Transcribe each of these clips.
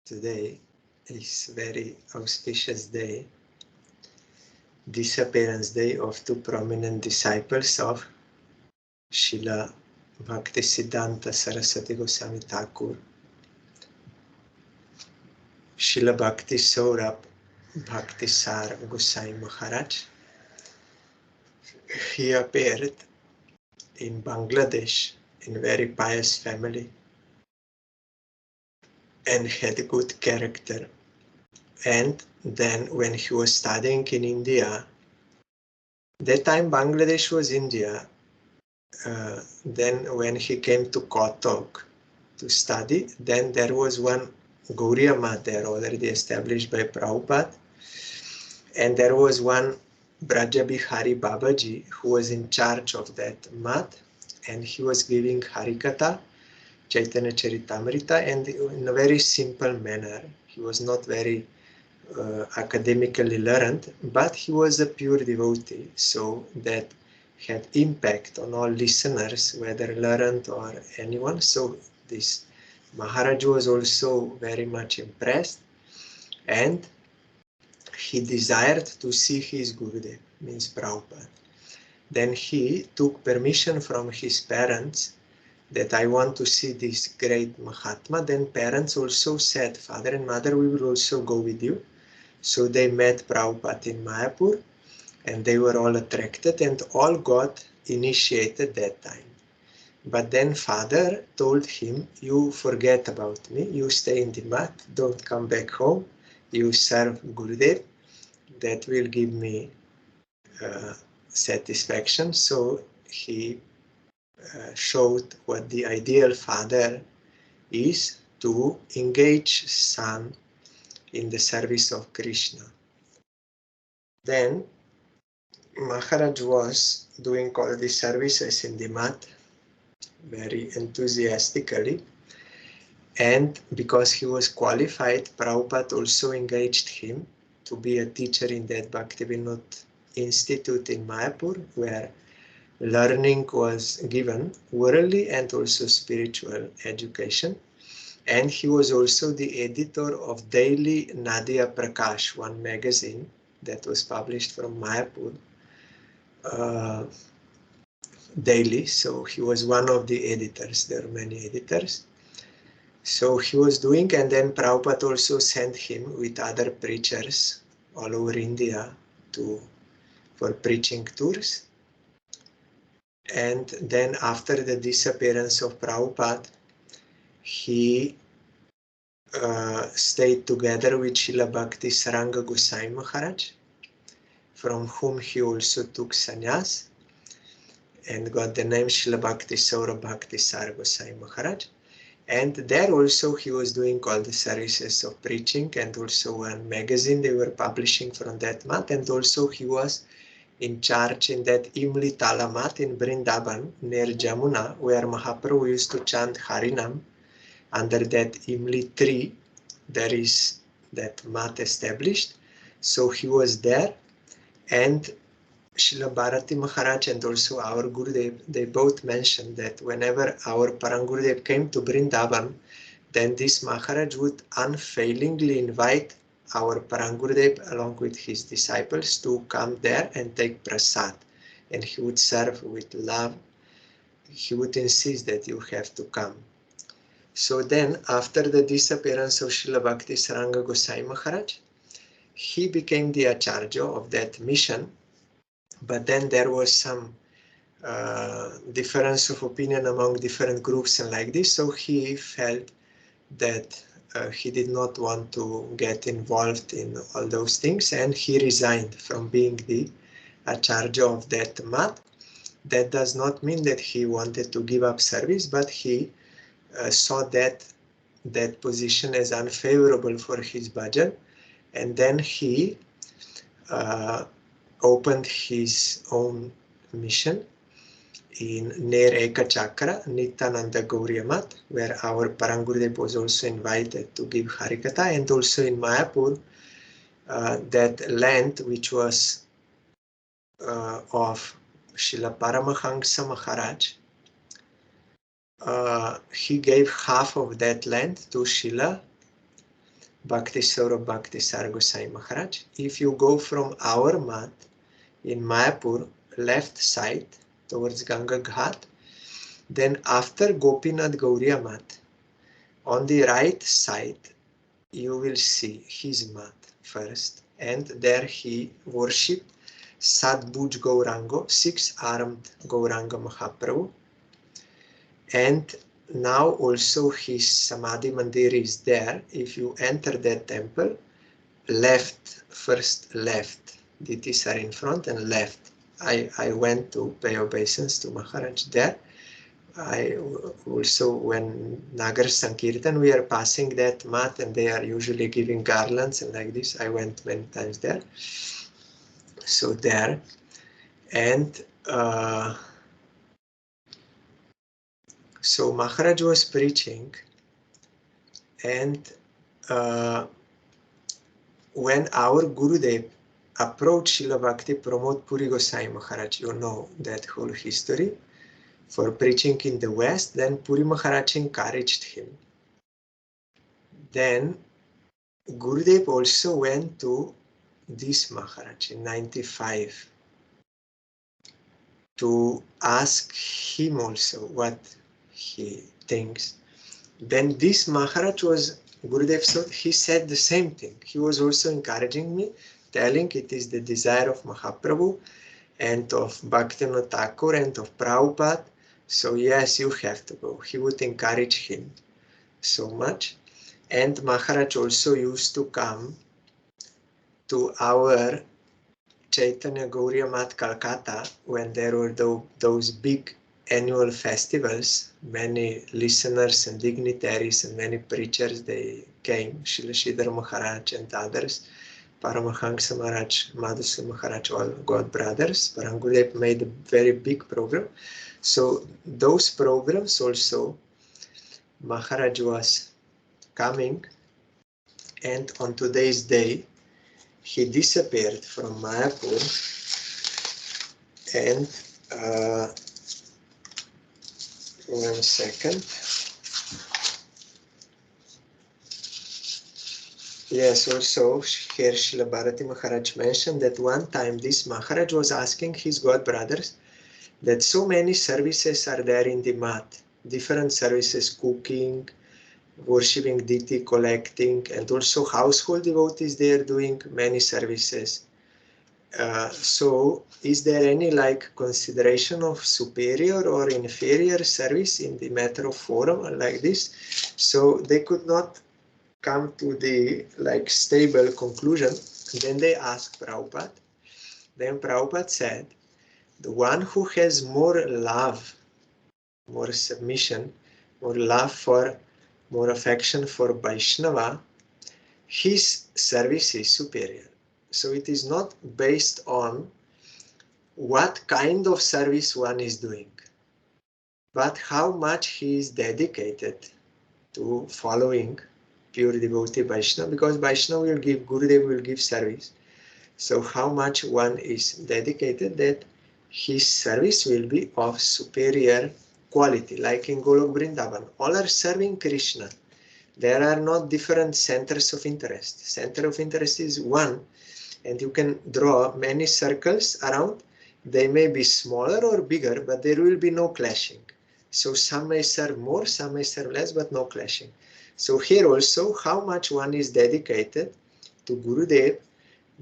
Today is very auspicious day, disappearance day of two prominent disciples of Srila Bhakti Saraswati Goswami Thakur, Srila Bhakti Saurabh Bhaktisar Gosvami Maharaj. He appeared in Bangladesh in a very pious family and had a good character. And then when he was studying in India, that time Bangladesh was India. Then when he came to Kotok to study, then there was one Gauriya Math there already established by Prabhupada. And there was one Brajabihari Babaji who was in charge of that Math, and he was giving Harikatha, Chaitanya Charitamrita, and in a very simple manner. He was not very academically learned, but he was a pure devotee, so that had impact on all listeners, whether learned or anyone. So this Maharaj was also very much impressed, and he desired to see his Gurudev, means Prabhupada. Then he took permission from his parents that I want to see this great Mahatma. Then parents also said, father and mother, we will also go with you. So they met Prabhupada in Mayapur, and they were all attracted and all got initiated that time. But then father told him, you forget about me, you stay in the mat, don't come back home, you serve Gurudev, that will give me satisfaction. So he showed what the ideal father is, to engage son in the service of Krishna. Then Maharaj was doing all the services in the mat very enthusiastically, and because he was qualified, Prabhupada also engaged him to be a teacher in that Bhaktivinoda Institute in Mayapur, where learning was given, orally and also spiritual education. And he was also the editor of Daily Nadia Prakash, one magazine that was published from Mayapur daily. So he was one of the editors. There are many editors. So he was doing, and then Prabhupada also sent him with other preachers all over India for preaching tours. And then after the disappearance of Prabhupada, he stayed together with Srila Bhakti Saurabh Gosvami Maharaj, from whom he also took sannyas and got the name Srila Bhakti Saurabh Bhaktisar Gosvami Maharaj. And there also he was doing all the services of preaching, and also one magazine they were publishing from that mat. And also he was in charge in that Imli Tala mat in Vrindavan near Jamuna, where Mahaprabhu used to chant Harinam. Under that Imli tree, there is that mat established. So he was there, and Srila Bharati Maharaj and also our Gurudev, they both mentioned that whenever our Parangurudev came to Vrindavan, then this Maharaj would unfailingly invite our Parangurudev along with his disciples to come there and take prasad. And he would serve with love. He would insist that you have to come. So then, after the disappearance of Srila Bhakti Saurabh Goswami Maharaj, he became the acharya of that mission. But then there was some difference of opinion among different groups and like this. So he felt that he did not want to get involved in all those things, and he resigned from being the acharya of that mat. That does not mean that he wanted to give up service, but he saw that position as unfavorable for his bhajan, and then he opened his own mission in near Eka Chakra, Nityananda Gauriya Math, where our Parangurudev was also invited to give Harikatha, and also in Mayapur, that land which was of Srila Paramahansa Maharaj, he gave half of that land to Srila Bhakti Saurabh Bhaktisar Gosvami Maharaj. If you go from our mat in Mayapur, left side towards Ganga Ghat, then after Gopinath Gauriya mat, on the right side, you will see his mat first, and there he worshipped Sadbhuj Gauranga, six-armed Gauranga Mahaprabhu, and now also his Samadhi Mandir is there. If you enter that temple, left, first left, deities are in front and left. I went to pay obeisance to Maharaj there. I also, when Nagar Sankirtan, we are passing that mat and they are usually giving garlands and like this. I went many times there. So there, and so Maharaj was preaching, and when our Gurudev approached Srila Bhakti Pramod Puri Goswami Maharaj, you know that whole history, for preaching in the West, then Puri Maharaj encouraged him. Then Gurudev also went to this Maharaj in 95 to ask him also what he thinks. Then this Maharaj was, Gurudev, so he said the same thing. He was also encouraging me, telling it is the desire of Mahaprabhu and of Bhaktivinoda Thakur and of Prabhupada. So yes, you have to go. He would encourage him so much. And Maharaj also used to come to our Chaitanya Gauriya Mat Calcutta when there were those big annual festivals. Many listeners and dignitaries and many preachers, they came, Srila Sridhar Maharaj and others, Paramahansa Maharaj, Madhusudana Maharaj, all God brothers. Parangudev made a very big program. So those programs also, Maharaj was coming, and on today's day, he disappeared from Mayapur, and one second. Yes, also here Srila Bharati Maharaj mentioned that one time this Maharaj was asking his God brothers that so many services are there in the mat, different services, cooking, worshipping deity, collecting, and also household devotees, they are doing many services. So is there any like consideration of superior or inferior service in the matter of forum like this? So they could not come to the like stable conclusion. And then they asked Prabhupada. Then Prabhupada said, the one who has more love, more submission, more love for, more affection for Vaishnava, his service is superior. So it is not based on what kind of service one is doing, but how much he is dedicated to following pure devotee Vaishnava, because Vaishnava will give, Gurudev will give service. So how much one is dedicated, that his service will be of superior quality, like in Golok Vrindavan. All are serving Krishna. There are not different centers of interest. Center of interest is one, and you can draw many circles around. They may be smaller or bigger, but there will be no clashing. So some may serve more, some may serve less, but no clashing. So here also, how much one is dedicated to Gurudev,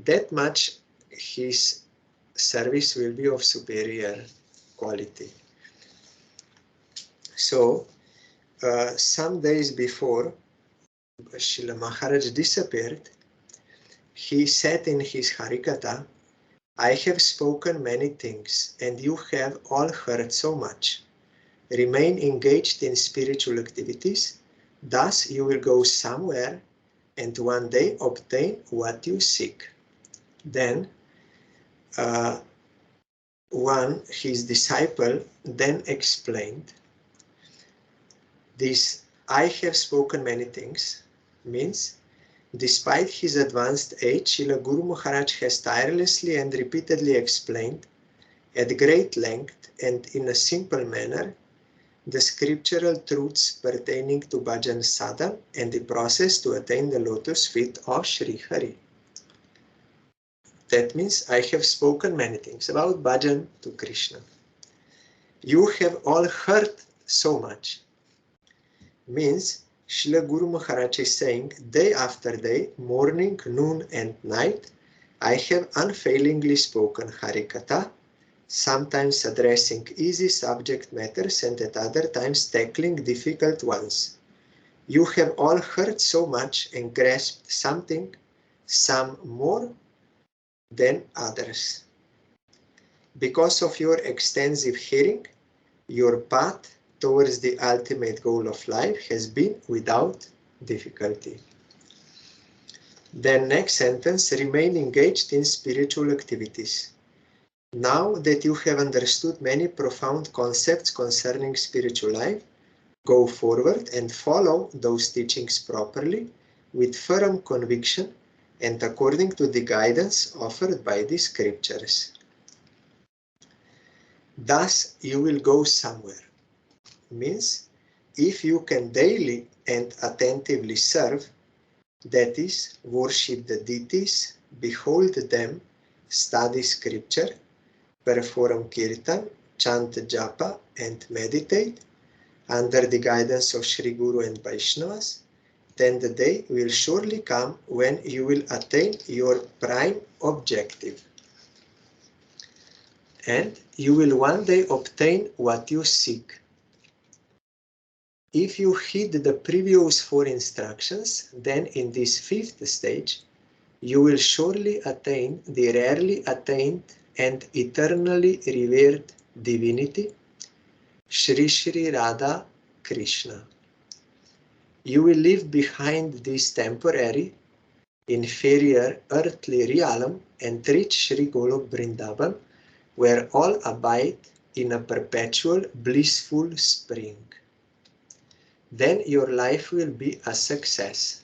that much his service will be of superior quality. So some days before Srila Maharaj disappeared, he said in his Harikatha, I have spoken many things, and you have all heard so much. Remain engaged in spiritual activities, thus you will go somewhere and one day obtain what you seek. Then his disciple then explained, this I have spoken many things means, despite his advanced age, Srila Guru Maharaj has tirelessly and repeatedly explained at great length and in a simple manner the scriptural truths pertaining to bhajan sadhana and the process to attain the lotus feet of Sri Hari. That means I have spoken many things about bhajan to Krishna. You have all heard so much. Means Srila Guru Maharaj is saying, day after day, morning, noon and night, I have unfailingly spoken Harikatha, sometimes addressing easy subject matters and at other times tackling difficult ones. You have all heard so much and grasped something, some more than others. Because of your extensive hearing, your path towards the ultimate goal of life has been without difficulty. Then next sentence, remain engaged in spiritual activities. Now that you have understood many profound concepts concerning spiritual life, go forward and follow those teachings properly with firm conviction and according to the guidance offered by the scriptures. Thus you will go somewhere. Means if you can daily and attentively serve, that is, worship the deities, behold them, study scripture, perform kirtan, chant japa and meditate under the guidance of Sri Guru and Vaishnavas, then the day will surely come when you will attain your prime objective. And you will one day obtain what you seek. If you heed the previous 4 instructions, then in this 5th stage, you will surely attain the rarely attained and eternally revered divinity, Shri Shri Radha Krishna. You will leave behind this temporary, inferior earthly realm and reach Shri Golok Vrindavan, where all abide in a perpetual blissful spring. Then your life will be a success.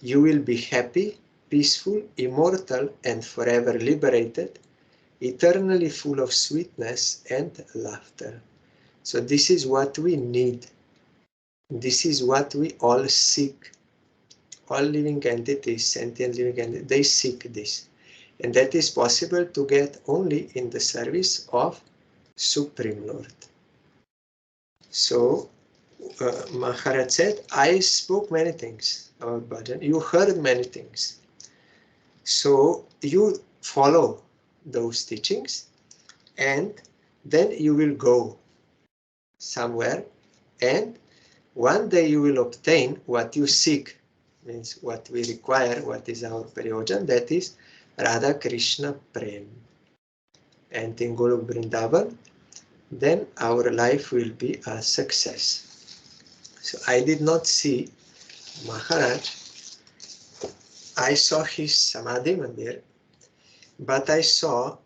You will be happy, peaceful, immortal, and forever liberated, eternally full of sweetness and laughter. So this is what we need. This is what we all seek. All living entities, sentient living entities, they seek this. And that is possible to get only in the service of Supreme Lord. So Maharaj said, I spoke many things about bhajan. You heard many things. So you follow those teachings and then you will go somewhere and one day you will obtain what you seek. Means what we require, what is our prayojan, that is Radha Krishna Prem. And in Golok Vrindavan, then our life will be a success. So I did not see Maharaj. I saw his Samadhi Mandir, but I saw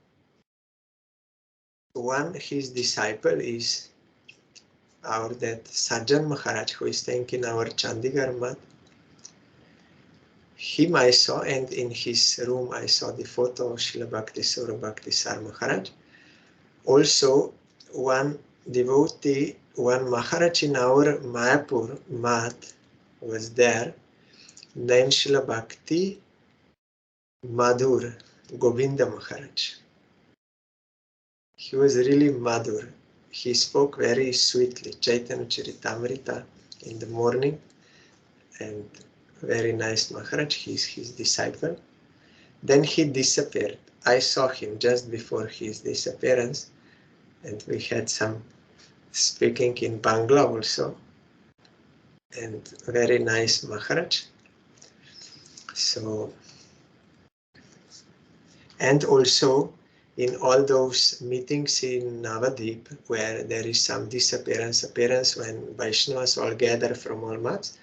his disciple is that Sajjan Maharaj, who is staying in our Chandigarh Math. Him I saw, and in his room I saw the photo of Srila Bhakti Saurabh Bhaktisar Maharaj. Also, one devotee, one Maharaj in our Mayapur Math was there, named Srila Bhakti Madhur Govinda Maharaj. He was really Madhur. He spoke very sweetly, Chaitanya Charitamrita in the morning, and very nice Maharaj. He's his disciple. Then he disappeared. I saw him just before his disappearance, and we had some speaking in Bangla also, and very nice Maharaj. So, and also in all those meetings in Navadvip where there is some appearance when Vaishnavas all gather from all mats,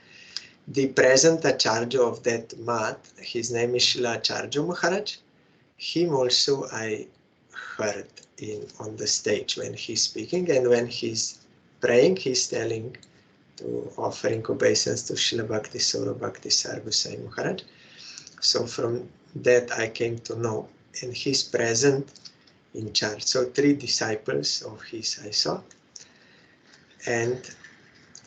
the present Acharya of that mat, his name is Srila Acharya Maharaj. Him also I heard on the stage when he's speaking, and when he's praying, he's telling to offering obeisance to Srila Bhakti Saurabh Bhaktisar Gosvami Maharaj. So from that I came to know, and he's present in charge. So 3 disciples of his I saw. And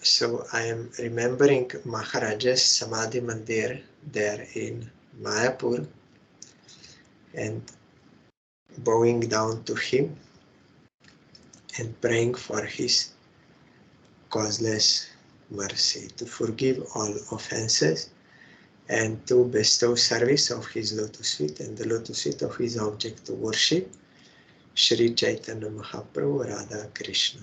so I am remembering Maharaj's Samadhi Mandir there in Mayapur and bowing down to him and praying for his causeless mercy to forgive all offenses and to bestow service of his lotus feet and the lotus feet of his object to worship, Sri Chaitanya Mahaprabhu, Radha Krishna.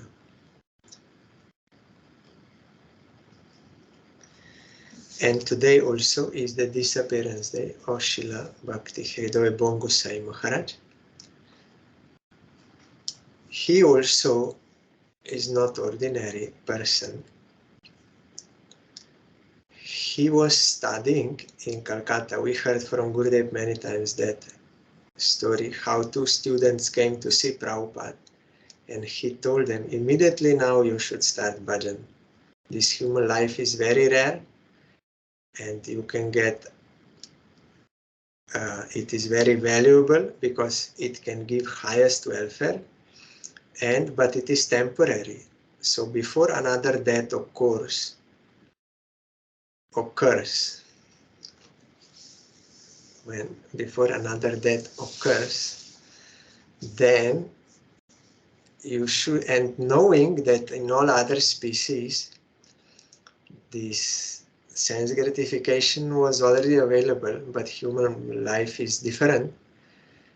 And today also is the disappearance day of Srila Bhakti Hridoy Bongosai Maharaj. He also is not ordinary person. He was studying in Calcutta. We heard from Gurudev many times that story, how two students came to see Prabhupada and he told them, immediately now you should start bhajan. This human life is very rare and you can get, it is very valuable because it can give highest welfare, but it is temporary. So before another death occurs, before another death occurs, then you should, and knowing that in all other species, this sense gratification was already available, but human life is different.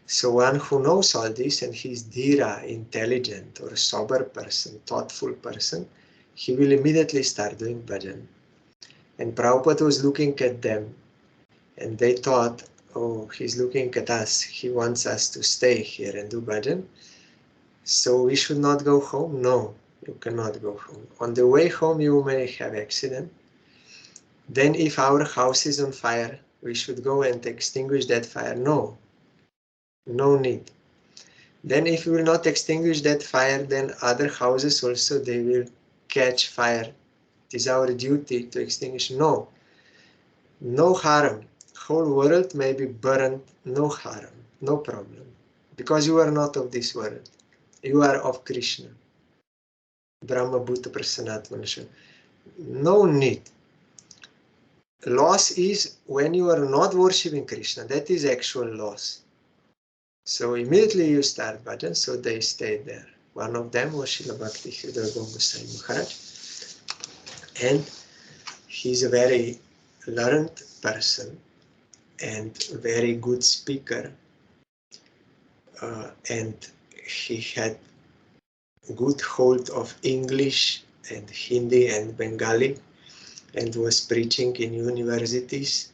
So one who knows all this and he is dhira, intelligent or sober person, thoughtful person, he will immediately start doing bhajan. And Prabhupada was looking at them and they thought, oh, he's looking at us. He wants us to stay here and do bhajan. So we should not go home? No, you cannot go home. On the way home, you may have accident. Then if our house is on fire, we should go and extinguish that fire. No, no need. Then if we will not extinguish that fire, then other houses also, they will catch fire. It is our duty to extinguish. No, no harm. Whole world may be burned, no harm, no problem. Because you are not of this world. You are of Krishna. Brahma Bhuta Prasanatmanasha. No need. Loss is when you are not worshipping Krishna. That is actual loss. So immediately you start bhajan, so they stayed there. One of them was Srila Bhakti Hridoy Bongosai Maharaj. And he's a very learned person and very good speaker. And he had good hold of English and Hindi and Bengali and was preaching in universities.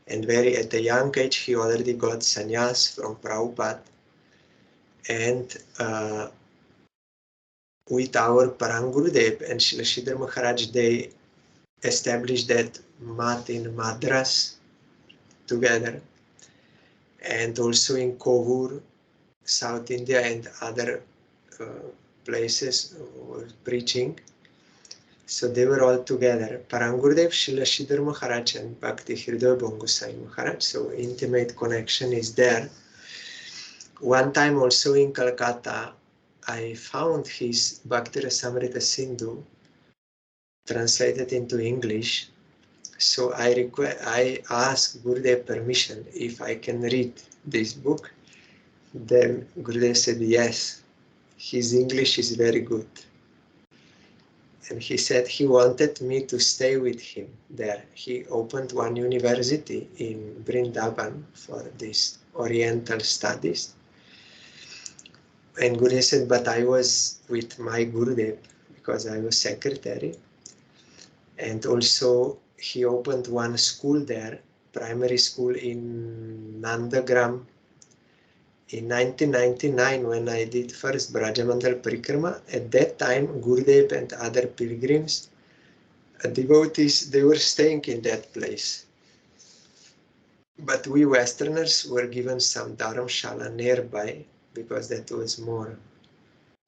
And very at a young age, he already got sannyas from Prabhupada. And with our Parang Gurudev and Srila Sridhar Maharaj, they established that mat in Madras together. And also in Kovur, South India and other places were preaching. So they were all together. Parang Gurudev, Srila Sridhar Maharaj and Bhakti Hridoy Bongosai Maharaj. So intimate connection is there. One time also in Calcutta, I found his Bhakti Rasamrita Sindhu translated into English. So I asked Gurudev permission if I can read this book. Then Gurudev said yes. His English is very good. And he said he wanted me to stay with him there. He opened one university in Vrindavan for these Oriental studies. And Gurudev said, but I was with my Gurudev because I was secretary. And also he opened one school there, primary school in Nandagram. In 1999, when I did first Brajamandal Parikrama, at that time Gurudev and other pilgrims, devotees, they were staying in that place. But we Westerners were given some dharamshala nearby because that was more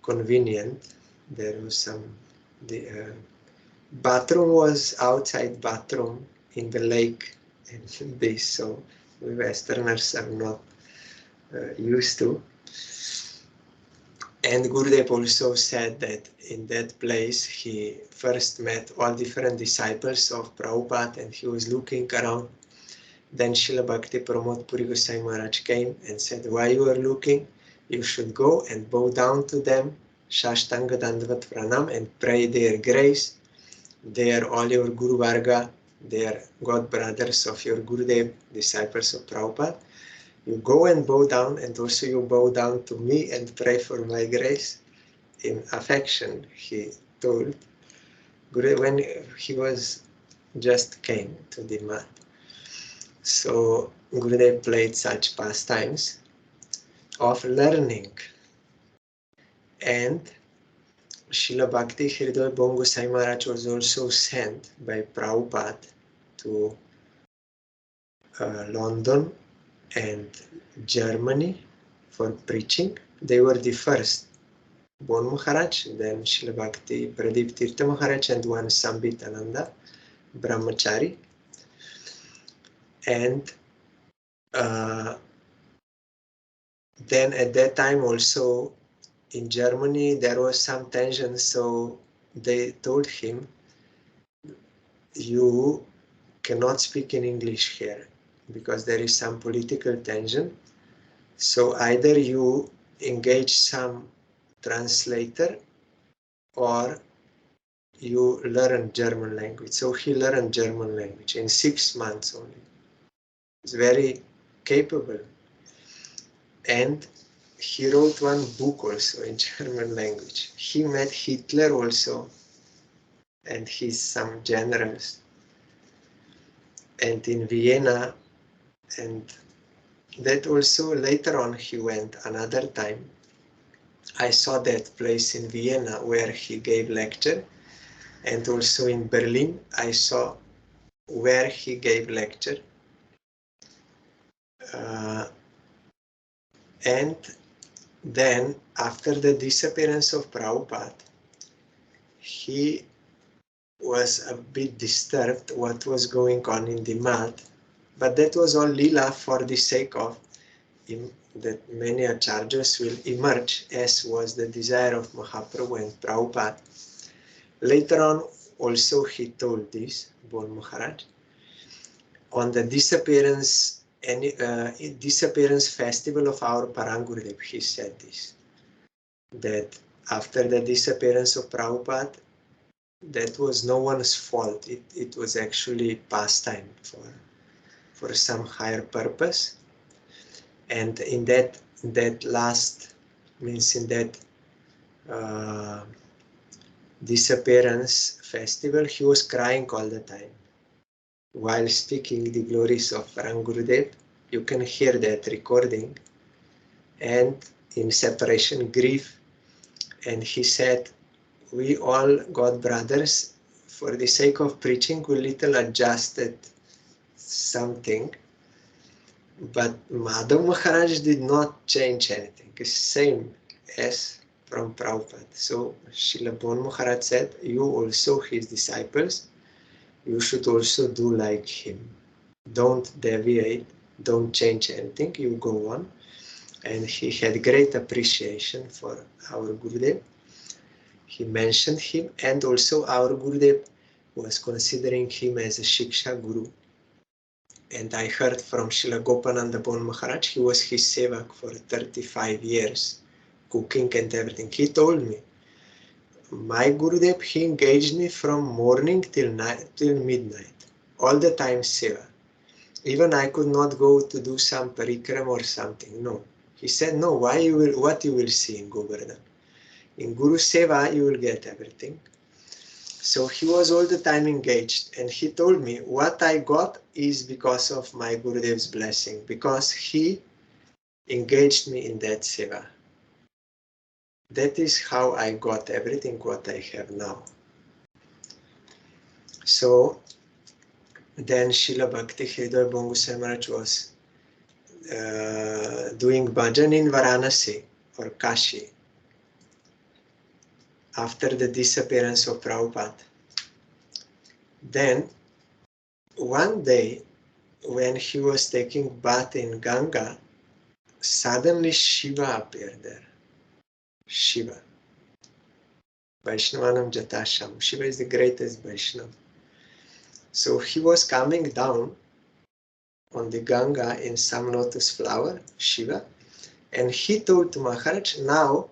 convenient. There was some, the bathroom was outside bathroom in the lake and this, so we Westerners are not used to. And Gurudev also said that in that place he first met all different disciples of Prabhupada, and he was looking around. Then Srila Bhakti Pramod Puri Goswami Maharaj came and said, why you are looking? You should go and bow down to them, Shashtanga Dandvat Pranam, and pray their grace. They are all your Guru Varga, they are God brothers of your Gurudev, disciples of Prabhupada. You go and bow down, and also you bow down to me and pray for my grace. In affection, he told Gurudev when he was just came to the mat. So Gurudev played such pastimes of learning. And Srila Bhakti Hridoy Goswami Maharaj was also sent by Prabhupada to London and Germany for preaching. They were the first. Bon Maharaj, then Srila Bhakti Pradeep Tirtha Maharaj, and one Sambitananda Brahmachari. And then at that time also in Germany there was some tension, so they told him, you cannot speak in English here because there is some political tension. So either you engage some translator or you learn German language. So he learned German language in 6 months only. He's very capable. And he wrote one book also in German language. He met Hitler also and some generals. And in Vienna, and that also later on he went another time. I saw that place in Vienna where he gave lecture, and also in Berlin I saw where he gave lecture. And then after the disappearance of Prabhupada, he was a bit disturbed what was going on in the mat, but that was all lila for the sake of that many acharyas will emerge, as was the desire of Mahaprabhu and Prabhupada. Later on also he told this, Bon Maharaj, on the disappearance festival of our Parangurudev, he said this, that after the disappearance of Prabhupada, that was no one's fault. It was actually pastime for some higher purpose. And in that last, means in that disappearance festival, he was crying all the time while speaking the glories of Parangurudev. You can hear that recording. And in separation grief, and he said, we all God brothers, for the sake of preaching, we little adjusted something, but Madan Maharaj did not change anything. It's same as from Prabhupada. So Srila Bon Maharaj said, you also his disciples, you should also do like him. Don't deviate, don't change anything, you go on. And he had great appreciation for our Gurudev. He mentioned him, and also our Gurudev was considering him as a Shiksha Guru. And I heard from Srila Gopananda Bon Maharaj, he was his sevak for 35 years, cooking and everything. He told me, my Gurudev, he engaged me from morning till midnight, all the time seva. Even I could not go to do some parikram or something, no. He said, no, what you will see in Govardhan? In Guru Seva, you will get everything. So he was all the time engaged, and he told me what I got is because of my Gurudev's blessing, because he engaged me in that Seva. That is how I got everything what I have now. So then Srila Bhakti Hridoy Goswami Maharaj was doing bhajan in Varanasi or Kashi after the disappearance of Prabhupada. Then one day when he was taking bath in Ganga, suddenly Shiva appeared there. Shiva. Vaishnavanam Jatasham. Shiva is the greatest Vaishnava. So he was coming down on the Ganga in some lotus flower, Shiva, and he told to Maharaj, now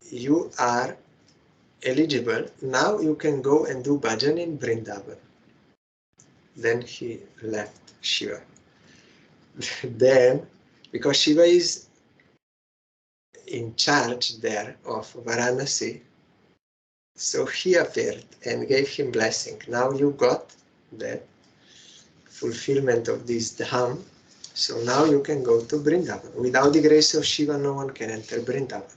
you are eligible, now you can go and do bhajan in Vrindavan. Then he left Shiva. Then, because Shiva is in charge there of Varanasi, so he appeared and gave him blessing. Now you got the fulfillment of this dham, so now you can go to Vrindavan. Without the grace of Shiva, no one can enter Vrindavan.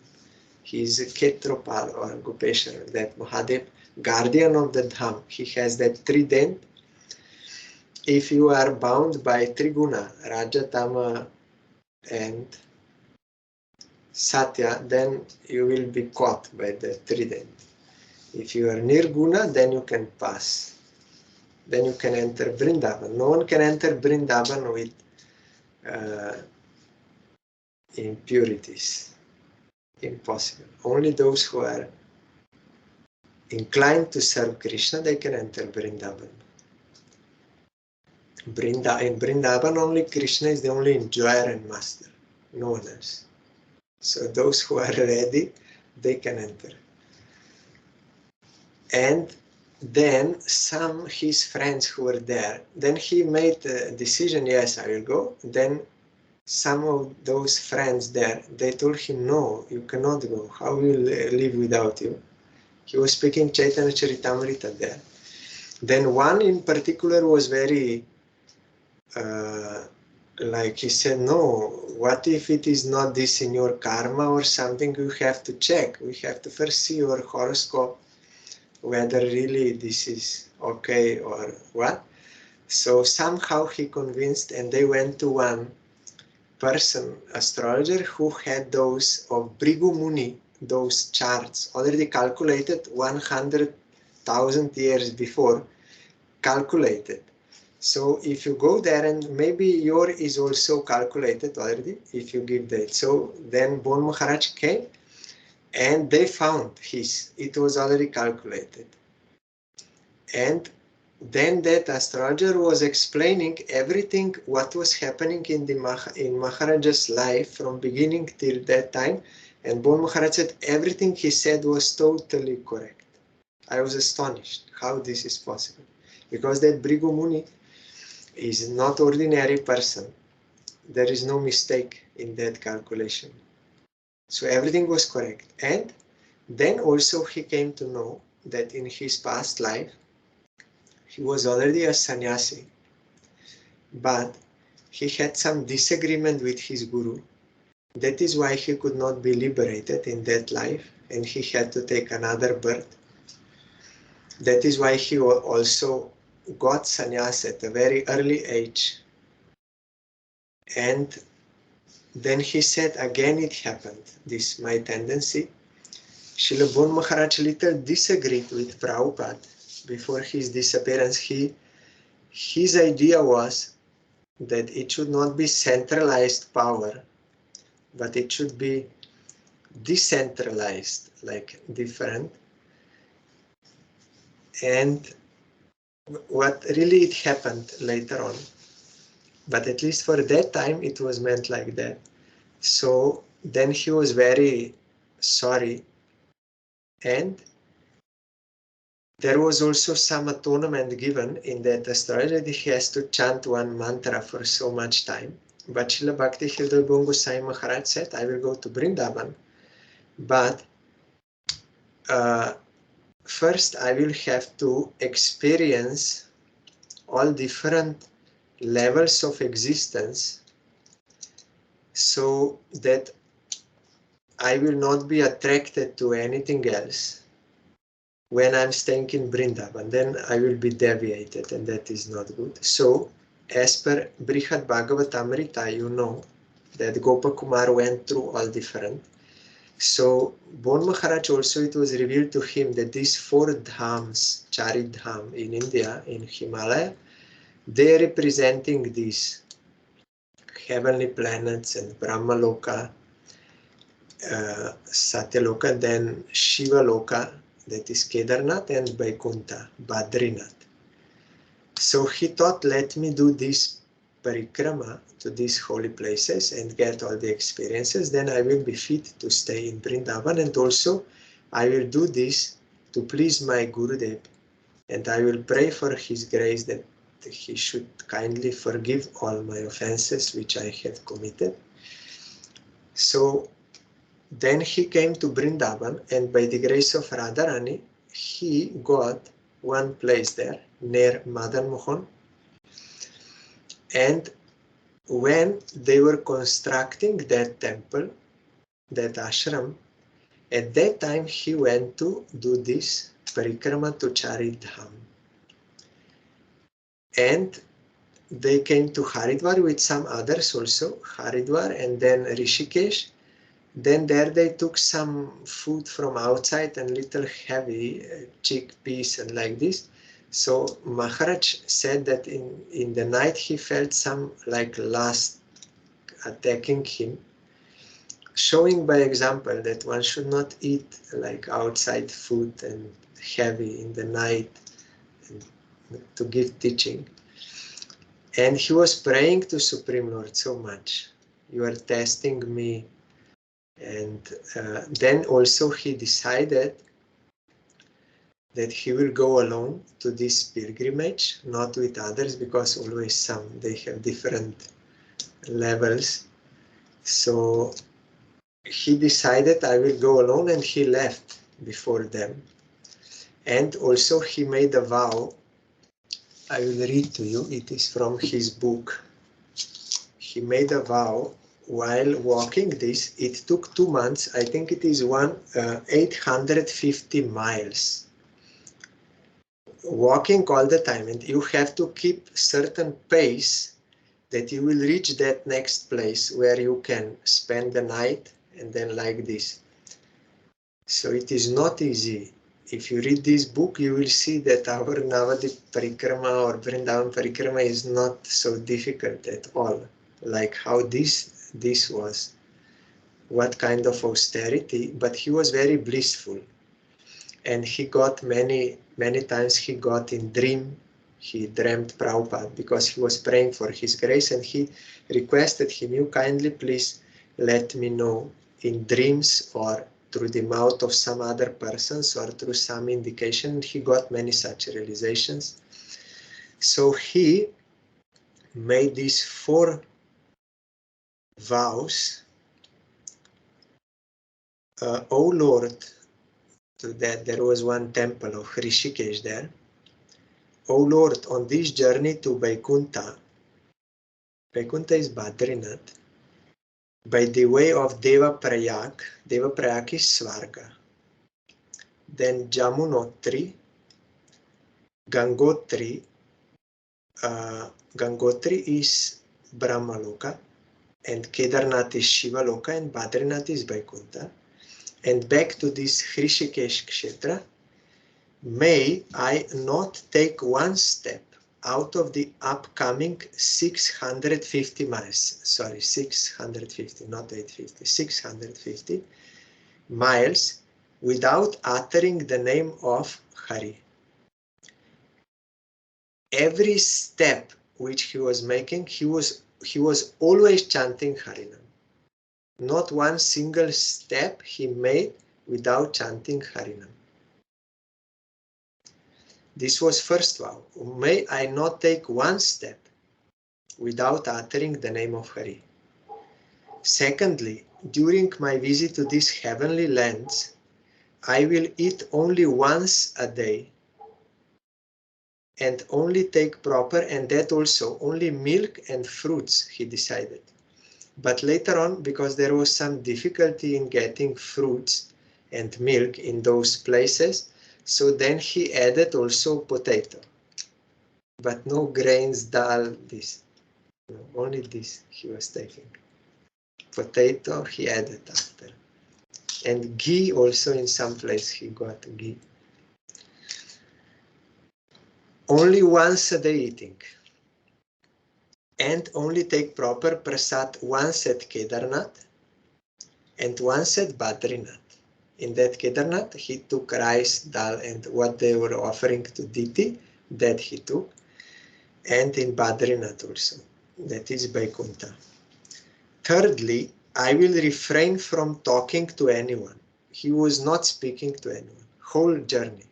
He is a Ketropal or Gopeshwar, that Mahadev, guardian of the dham. He has that trident. If you are bound by Triguna, Raja, Tama, and Satya, then you will be caught by the trident. If you are Nirguna, then you can pass. Then you can enter Vrindavan. No one can enter Vrindavan with impurities. Impossible. Only those who are inclined to serve Krishna, they can enter Vrindavan. In Vrindavan, only Krishna is the only enjoyer and master. No one else. So those who are ready, they can enter. And then some his friends who were there, then he made a decision, yes, I will go. Then some of those friends there, they told him, no, you cannot go. How will live without you? He was speaking Chaitanya Charitamrita there. Then one in particular was very, like he said, no, what if it is not this in your karma or something? You have to check. We have to first see your horoscope, whether really this is okay or what. So somehow he convinced, and they went to one person, astrologer, who had those of Bhrigu Muni, those charts already calculated 100,000 years before, calculated. So if you go there, and maybe your is also calculated already, if you give that. So then Bon Maharaj came, and they found his. It was already calculated. And then that astrologer was explaining everything what was happening in Maharaj's life from beginning till that time. And Bon Maharaj said everything he said was totally correct. I was astonished how this is possible. Because that Bhrigu Muni is not ordinary person. There is no mistake in that calculation. So everything was correct. And then also he came to know that in his past life, he was already a sannyasi, but he had some disagreement with his guru. That is why he could not be liberated in that life, and he had to take another birth. That is why he also got sannyas at a very early age. And then he said, again it happened, this my tendency. Srila Bon Maharaj little disagreed with Prabhupada before his disappearance. His idea was that it should not be centralized power, but it should be decentralized, like different. And what really it happened later on, but at least for that time it was meant like that. So then he was very sorry, and there was also some atonement given in that astrology that he has to chant one mantra for so much time. But Srila Bhakti Hridoy Goswami Maharaj said, I will go to Vrindavan, but first I will have to experience all different levels of existence so that I will not be attracted to anything else. When I'm staying in Vrindavan, then I will be deviated, and that is not good. So, as per Brihad Bhagavatamrita, you know that Gopakumar went through all different. So, Bon Maharaj also, it was revealed to him that these 4 dhams, Charidham in India, in Himalaya, they are representing these heavenly planets and Brahmaloka. Satyaloka, then Shiva Loka, that is Kedarnath, and Vaikuntha, Badrinath. So he thought, let me do this parikrama to these holy places and get all the experiences, then I will be fit to stay in Vrindavan, and also I will do this to please my Gurudev, and I will pray for his grace that he should kindly forgive all my offenses which I have committed. So then he came to Vrindavan, and by the grace of Radharani, he got one place there near Madan Mohan. And when they were constructing that temple, that ashram, at that time he went to do this parikrama to Charidham. And they came to Haridwar with some others also, Haridwar and then Rishikesh. Then there they took some food from outside and little heavy chickpeas and like this. So Maharaj said that in the night he felt some like lust attacking him, showing by example that one should not eat like outside food and heavy in the night and to give teaching. And he was praying to Supreme Lord so much. You are testing me. And then also he decided that he will go alone to this pilgrimage, not with others, because always they have different levels. So he decided, I will go alone, and he left before them. And also he made a vow. I will read to you. It is from his book. He made a vow while walking this. It took 2 months. I think it is 850 miles. Walking all the time, and you have to keep certain pace that you will reach that next place where you can spend the night, and then like this. So it is not easy. If you read this book, you will see that our Navadip Parikrama or Vrindavan Parikrama is not so difficult at all, like how this was. What kind of austerity, but he was very blissful. And he got many times he got in dream, he dreamt Prabhupada because he was praying for his grace, and he requested him, you kindly please let me know in dreams or through the mouth of some other persons or through some indication. He got many such realizations. So he made these 4 vows. O Lord, to that there was one temple of Rishikesh there. O Lord, on this journey to Vaikuntha, Vaikuntha is Badrinath, by the way of Devaprayag is Svarga, then Jamunotri, Gangotri is Brahmaloka, and Kedarnath is Shiva Loka, and Badrinath is Vaikuntha. And back to this Rishikesh Kshetra, may I not take one step out of the upcoming 650 miles, sorry, 650, not 850, 650 miles without uttering the name of Hari. Every step which he was making, he was always chanting Harinam. Not one single step he made without chanting Harinam. This was first vow. May I not take one step without uttering the name of Hari. Secondly, during my visit to these heavenly lands, I will eat only once a day and only take proper, and that also only milk and fruits, he decided. But later on, because there was some difficulty in getting fruits and milk in those places, so then he added also potato. But no grains, dal, this. No, only this he was taking. Potato he added after. And ghee also in some place he got ghee. Only once a day eating. And only take proper prasad once at Kedarnath. and once at Badrinath. In that Kedarnath, he took rice, dal, and what they were offering to Diti, that he took. And in Badrinath also, that is Vaikuntha. Thirdly, I will refrain from talking to anyone. He was not speaking to anyone, whole journey.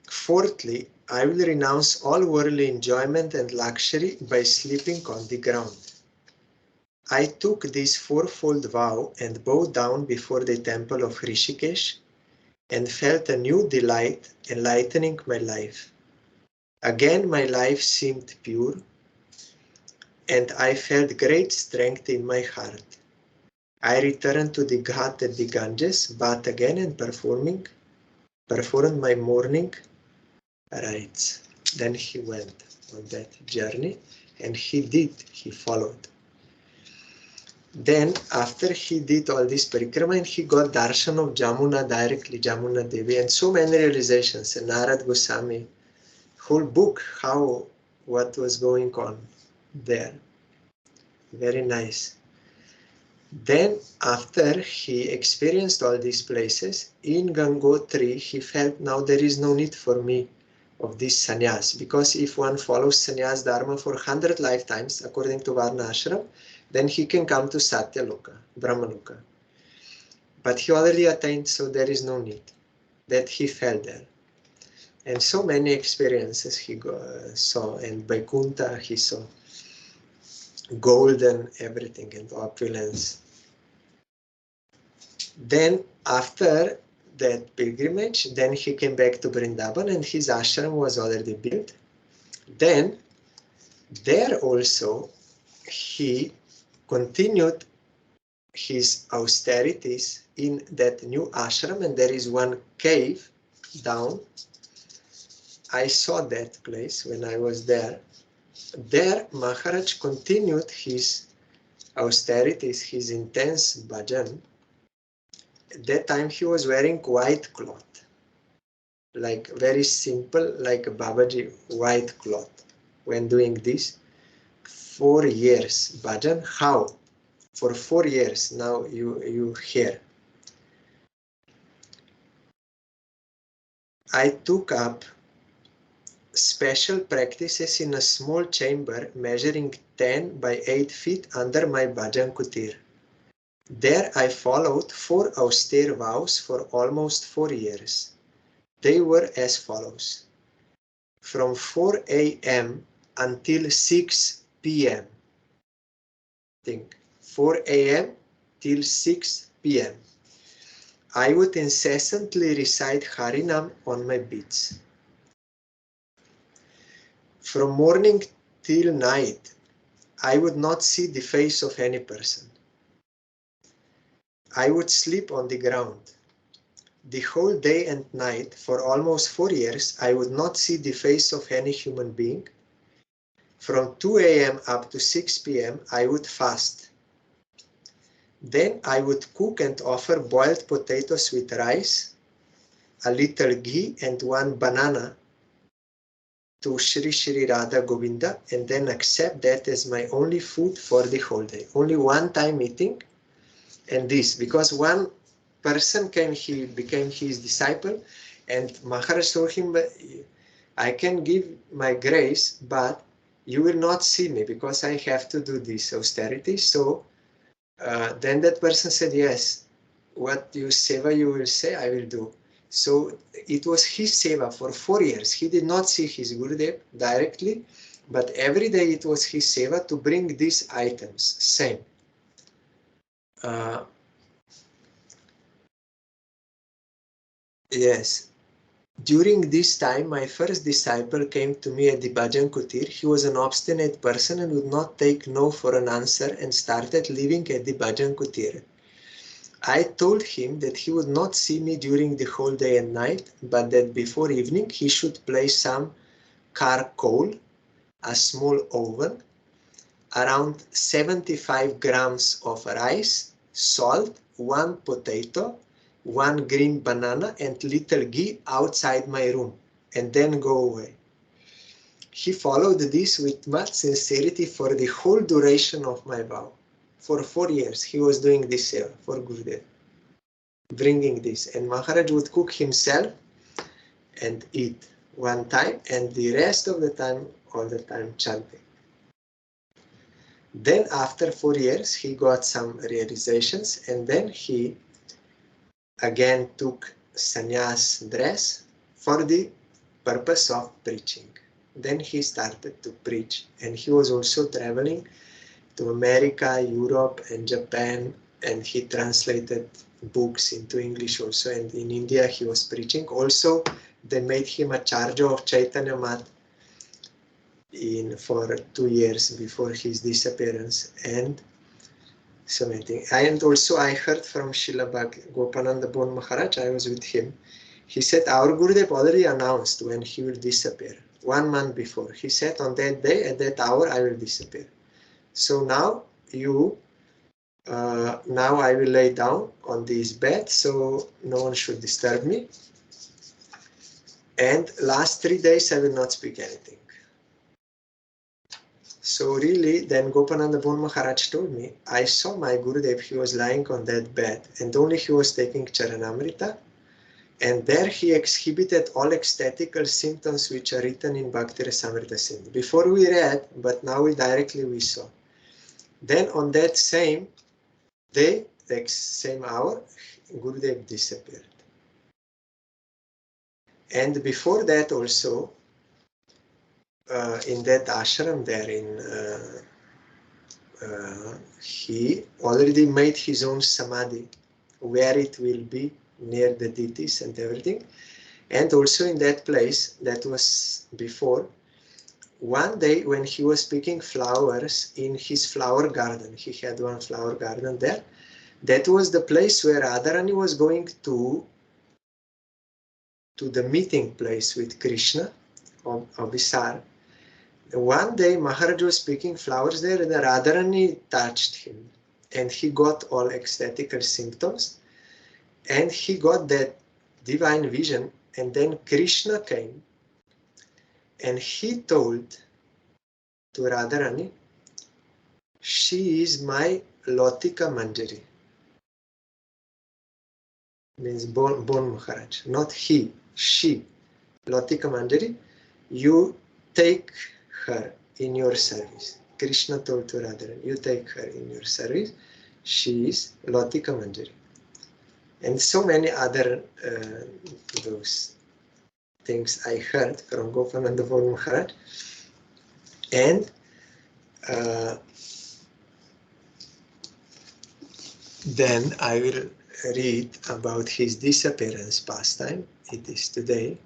Fourthly, I will renounce all worldly enjoyment and luxury by sleeping on the ground. I took this fourfold vow and bowed down before the temple of Rishikesh and felt a new delight enlightening my life. Again my life seemed pure, and I felt great strength in my heart. I returned to the Ghat at the Ganges, bathed again and performed my morning rites. Then he went on that journey, and he followed. Then after he did all this parikrama, and he got darshan of Jamuna directly, Jamuna Devi, and so many realizations, and Narad Goswami, whole book, what was going on there. Very nice. Then after he experienced all these places, in Gangotri, he felt now there is no need for me of this sannyas, because if one follows sannyas dharma for 100 lifetimes, according to Varna Ashram, then he can come to Satyaloka, Brahmaloka. But he already attained, so there is no need. That he felt there. And so many experiences he saw, and Vaikuntha he saw. Gold and everything, and opulence. Then after that pilgrimage, then he came back to Vrindavan, and his ashram was already built. Then there also he continued his austerities in that new ashram, and there is one cave down. I saw that place when I was there. There Maharaj continued his austerities, his intense bhajan. At that time he was wearing white cloth, like very simple, like a Babaji white cloth. When doing this, 4 years bhajan. How? For 4 years now you hear. I took up special practices in a small chamber measuring 10 by 8 feet under my bhajan kutir. There I followed 4 austere vows for almost 4 years. They were as follows. From 4 a.m. until 6 p.m. Think, 4 a.m. till 6 p.m. I would incessantly recite Harinam on my beads. From morning till night, I would not see the face of any person. I would sleep on the ground. The whole day and night, for almost 4 years, I would not see the face of any human being. From 2 a.m. up to 6 p.m., I would fast. Then I would cook and offer boiled potatoes with rice, a little ghee, and 1 banana to Shri Shri Radha Govinda, and then accept that as my only food for the whole day. Only one time eating, and this, because one person he became his disciple, and Maharaj told him, I can give my grace, but you will not see me because I have to do this austerity. So then that person said, yes, what you seva you will say, I will do. So it was his seva for 4 years. He did not see his Gurudev directly, but every day it was his seva to bring these items, same. Yes. During this time, my first disciple came to me at the Bhajan Kutir. He was an obstinate person and would not take no for an answer and started living at the Bhajan Kutir. I told him that he would not see me during the whole day and night, but that before evening he should place some charcoal, a small oven, around 75 grams of rice, salt, 1 potato, 1 green banana, and little ghee outside my room, and then go away. He followed this with much sincerity for the whole duration of my vow. for 4 years he was doing this seva for Gurudev, bringing this, and Maharaj would cook himself and eat one time, and the rest of the time, all the time chanting. Then after 4 years, he got some realizations, and then he again took sannyas dress for the purpose of preaching. Then he started to preach, and he was also traveling to America, Europe, and Japan, and he translated books into English also, and in India he was preaching. Also, they made him a charger of Chaitanya Math for 2 years before his disappearance, and so many things. And also I heard from Srila Gopananda Bon Maharaj, I was with him. He said our Gurudev already announced when he will disappear, 1 month before. He said on that day, at that hour, I will disappear. So now now I will lay down on this bed, so no one should disturb me. And last 3 days I will not speak anything. So really, then Gopananda Bon Maharaj told me, I saw my Gurudev, he was lying on that bed, and only he was taking Charanamrita, and there he exhibited all ecstatical symptoms which are written in Bhakti Rasamrita Sindhu. Before we read, but now we saw. Then on that same day, the same hour, Gurudev disappeared. And before that also, in that ashram there he already made his own samadhi, where it will be near the deities and everything. And also in that place, that was before, one day when he was picking flowers in his flower garden, he had one flower garden there, that was the place where Radharani was going to the meeting place with Krishna, Abhisar. One day Maharaj was picking flowers there, and Radharani touched him, and he got all ecstatical symptoms, and he got that divine vision. And then Krishna came, and he told to Radharani, she is my Latika Manjari. Means Bon Maharaj, not he, she. Latika Manjari, you take her in your service. Krishna told to Radharani, you take her in your service. She is Latika Manjari. And so many other those things I heard from Gopananda Bon Maharaj. And then I will read about his disappearance pastime. It is today.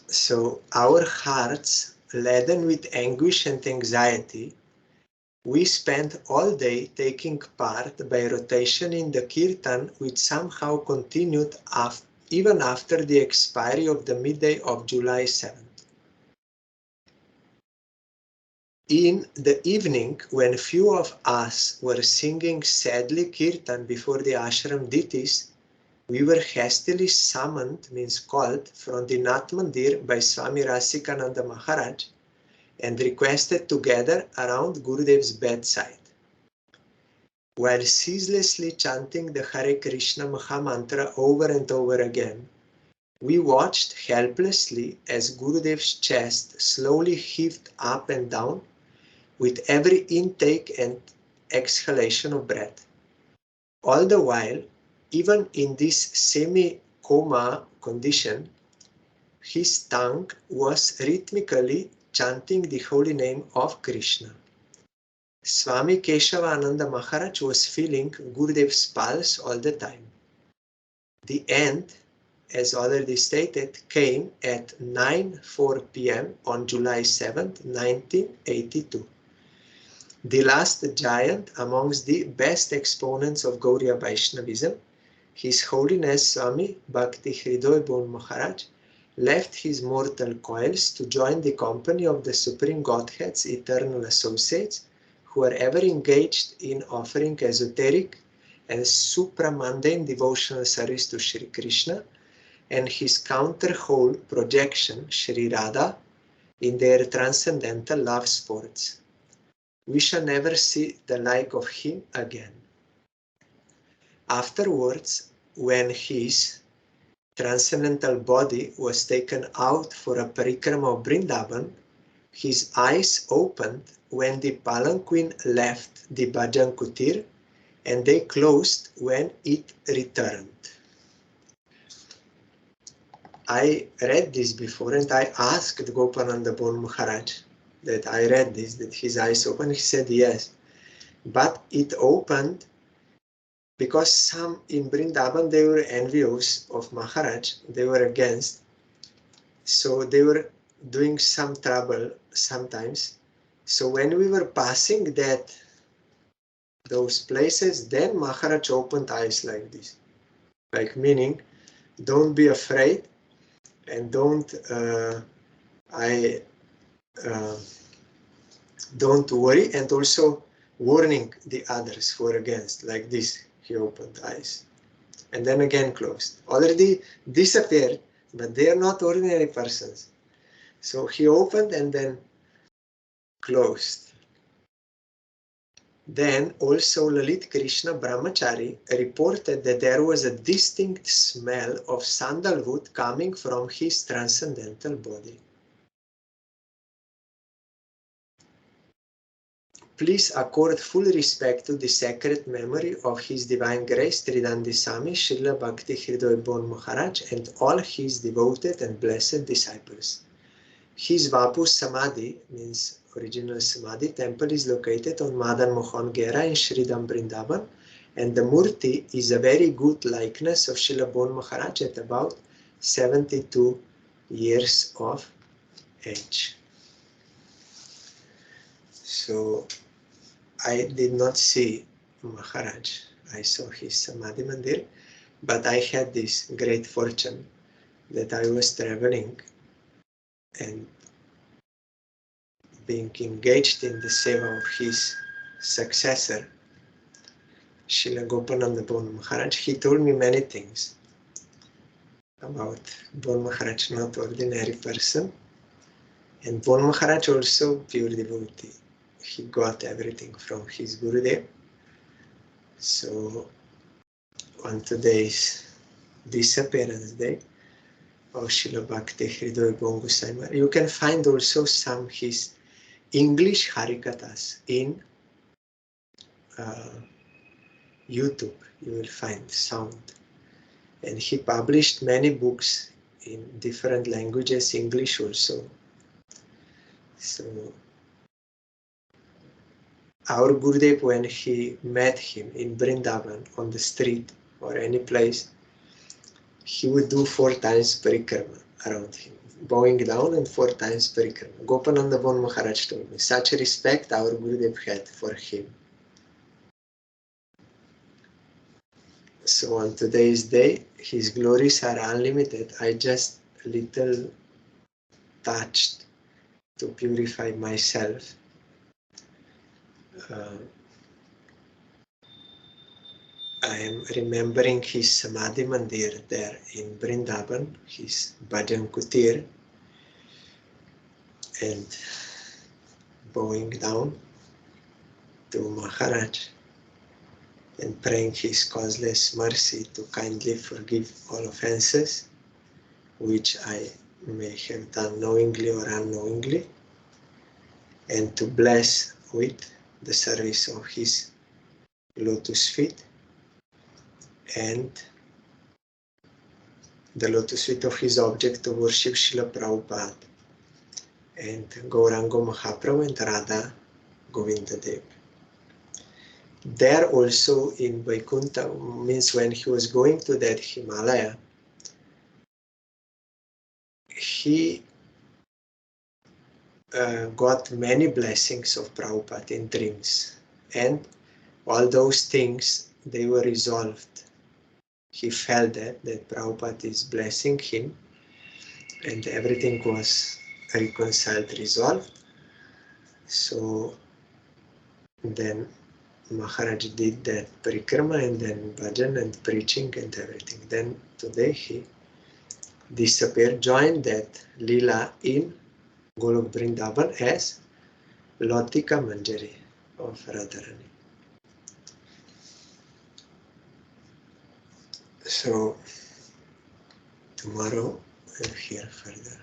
So our hearts laden with anguish and anxiety, we spent all day taking part by rotation in the kirtan, which somehow continued even after the expiry of the midday of July 7th. In the evening, when few of us were singing sadly kirtan before the ashram deities, we were hastily summoned, means called, from the Nath Mandir by Swami Rasikananda Maharaj and requested to gather around Gurudev's bedside. While ceaselessly chanting the Hare Krishna Maha Mantra over and over again, we watched helplessly as Gurudev's chest slowly heaved up and down with every intake and exhalation of breath. All the while, even in this semi-coma condition, his tongue was rhythmically chanting the holy name of Krishna. Swami Keshavananda Maharaj was feeling Gurudev's pulse all the time. The end, as already stated, came at 9:04 p.m. on July 7, 1982. The last giant amongst the best exponents of Gauriya Vaishnavism, His Holiness Swami Bhakti Hridoy Bon Maharaj, left his mortal coils to join the company of the Supreme Godhead's eternal associates, who are ever engaged in offering esoteric and supramundane devotional service to Sri Krishna, and his counter-whole projection, Sri Radha, in their transcendental love sports. We shall never see the like of him again. Afterwards, when his transcendental body was taken out for a parikrama of Vrindavan, his eyes opened when the palanquin left the bhajan kutir, and they closed when it returned. I read this before, and I asked Gopananda Bon Maharaj that I read this, that his eyes opened. He said yes, but it opened because some in Vrindavan, they were envious of Maharaj, they were against, so they were doing some trouble sometimes. So when we were passing those places, then Maharaj opened eyes like this, like meaning, don't be afraid, and don't worry, and also warning the others who are against, like this. He opened eyes and then again closed. Already disappeared, but they are not ordinary persons. So he opened and then closed. Then also Lalit Krishna Brahmachari reported that there was a distinct smell of sandalwood coming from his transcendental body. Please accord full respect to the sacred memory of His Divine Grace Tridandi Swami Srila Bhakti Hridoy Bon Maharaj and all his devoted and blessed disciples. His Vapu Samadhi, means original Samadhi temple, is located on Madan Mohan Gera in Sridham Vrindavan, and the Murti is a very good likeness of Srila Bon Maharaj at about 72 years of age. So I did not see Maharaj. I saw his Samadhi Mandir, but I had this great fortune that I was traveling and being engaged in the seva of his successor, Srila Gopananda Bon Maharaj. He told me many things about Bon Maharaj, not ordinary person, and Bon Maharaj also pure devotee. He got everything from his Gurudev. So on today's Disappearance Day of Srila Bhakti Hridoy Bon Goswami, you can find also some his English Harikathas in YouTube. You will find sound. And he published many books in different languages, English also. So our Gurudev, when he met him in Vrindavan on the street or any place, he would do 4 times parikrama around him, bowing down and 4 times parikrama. Gopananda Bon Maharaj told me, such respect our Gurudev had for him. So on today's day, his glories are unlimited. I just little touched to purify myself. I am remembering his Samadhi Mandir there in Vrindavan, his Bhajan Kutir, and bowing down to Maharaj and praying his causeless mercy to kindly forgive all offenses, which I may have done knowingly or unknowingly, and to bless with the service of his lotus feet and the lotus feet of his object of worship, Srila Prabhupada, and Gaurango Mahaprabhu and Radha Govinda Dev. There also in Vaikuntha, means when he was going to that Himalaya, he got many blessings of Prabhupada in dreams, and all those things, they were resolved. He felt that Prabhupada is blessing him, and everything was reconciled, resolved. So then Maharaj did that parikrama and then bhajan and preaching and everything. Then today he disappeared, joined that lila in Golok Vrindavan as Latika Manjari of Radharani. So tomorrow we'll hear further.